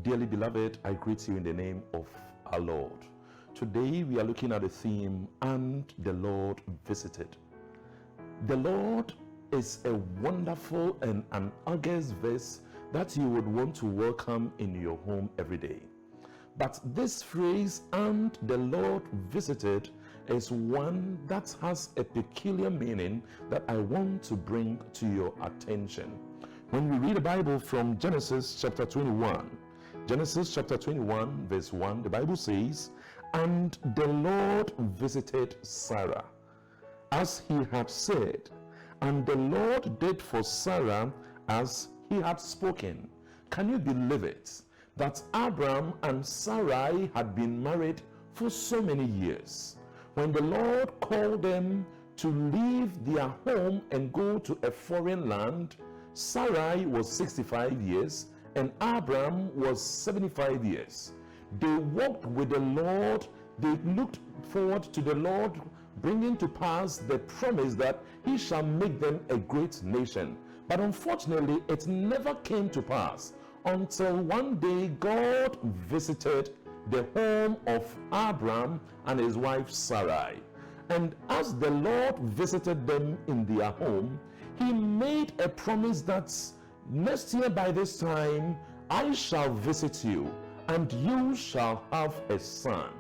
Dearly beloved, I greet you in the name of our Lord. Today we are looking at the theme, and the Lord visited. The Lord is a wonderful and an august verse that you would want to welcome in your home every day. But this phrase, and the Lord visited, is one that has a peculiar meaning that I want to bring to your attention. When we read the Bible from Genesis chapter 21, Genesis chapter 21 verse 1, the Bible says, "And the Lord visited Sarah, as he had said, and the Lord did for Sarah as he had spoken." Can you believe it? That Abraham and Sarai had been married for so many years. When the Lord called them to leave their home and go to a foreign land, Sarai was 65 years and Abraham was 75 years. They walked with the Lord. They looked forward to the Lord bringing to pass the promise that he shall make them a great nation. But unfortunately, it never came to pass until one day God visited the home of Abraham and his wife Sarai. And as the Lord visited them in their home, he made a promise that next year by this time, I shall visit you and you shall have a son.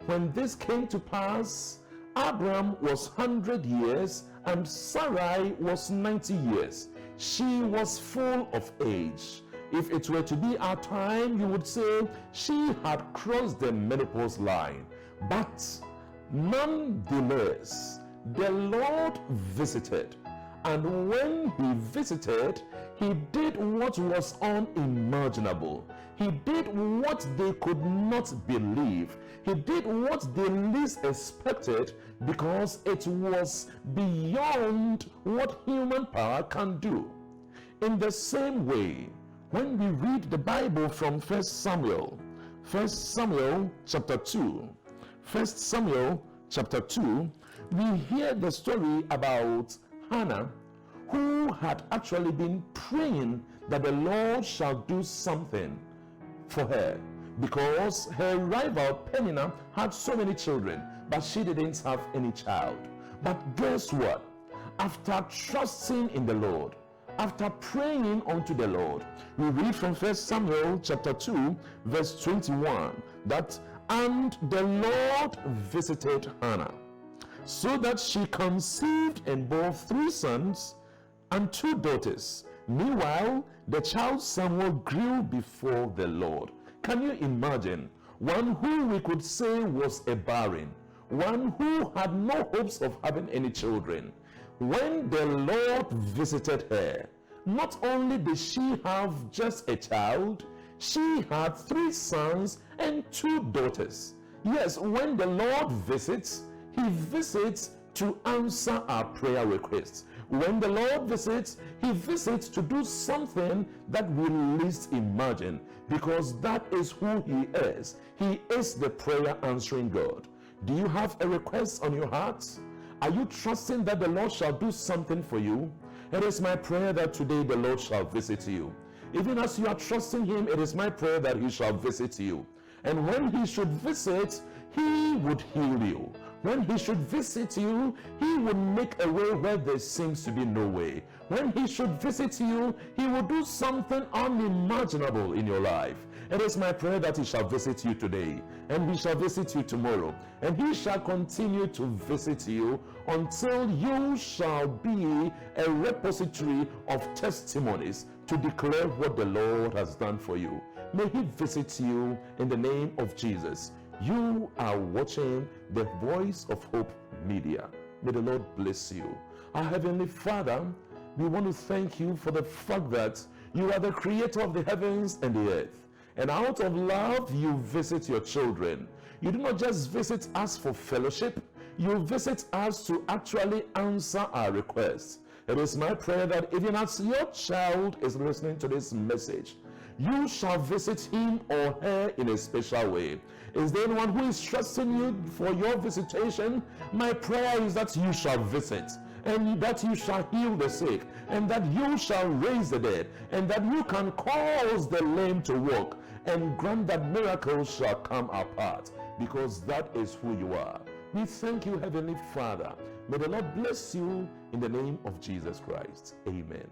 When this came to pass, Abraham was 100 years and Sarai was 90 years. She was full of age. If it were to be our time, you would say she had crossed the menopause line. But nonetheless, the Lord visited. And when he visited, he did what was unimaginable. He did what they could not believe. He did what they least expected, because it was beyond what human power can do. In the same way, when we read the Bible from 1 Samuel chapter 2, 1 Samuel chapter 2, we hear the story about Hannah, who had actually been praying that the Lord shall do something for her, because her rival Peninnah had so many children, but she didn't have any child. But guess what? After trusting in the Lord, after praying unto the Lord, we read from 1 Samuel chapter 2 verse 21 that, "And the Lord visited Hannah, so that she conceived and bore 3 sons and 2 daughters. Meanwhile, the child Samuel grew before the Lord." Can you imagine? One who we could say was a barren, one who had no hopes of having any children. When the Lord visited her, not only did she have just a child, she had 3 sons and 2 daughters. Yes, when the Lord visits, he visits to answer our prayer requests. When the Lord visits, he visits to do something that we least imagine, because that is who he is. He is the prayer answering God. Do you have a request on your heart? Are you trusting that the Lord shall do something for you? It is my prayer that today the Lord shall visit you. Even as you are trusting him, it is my prayer that he shall visit you. And when he should visit, he would heal you. When he should visit you, he would make a way where there seems to be no way. When he should visit you, he will do something unimaginable in your life. It is my prayer that he shall visit you today, and he shall visit you tomorrow, and he shall continue to visit you until you shall be a repository of testimonies to declare what the Lord has done for you. May he visit you in the name of Jesus. You are watching the Voice of Hope Media. May the Lord bless you. Our Heavenly Father, we want to thank you for the fact that you are the creator of the heavens and the earth. And out of love, you visit your children. You do not just visit us for fellowship, you visit us to actually answer our requests. It is my prayer that even as your child is listening to this message, you shall visit him or her in a special way. Is there anyone who is trusting you for your visitation? My prayer is that you shall visit, and that you shall heal the sick, and that you shall raise the dead, and that you can cause the lame to walk, and grant that miracles shall come apart, because that is who you are. We thank you, Heavenly Father. May the Lord bless you in the name of Jesus Christ. Amen.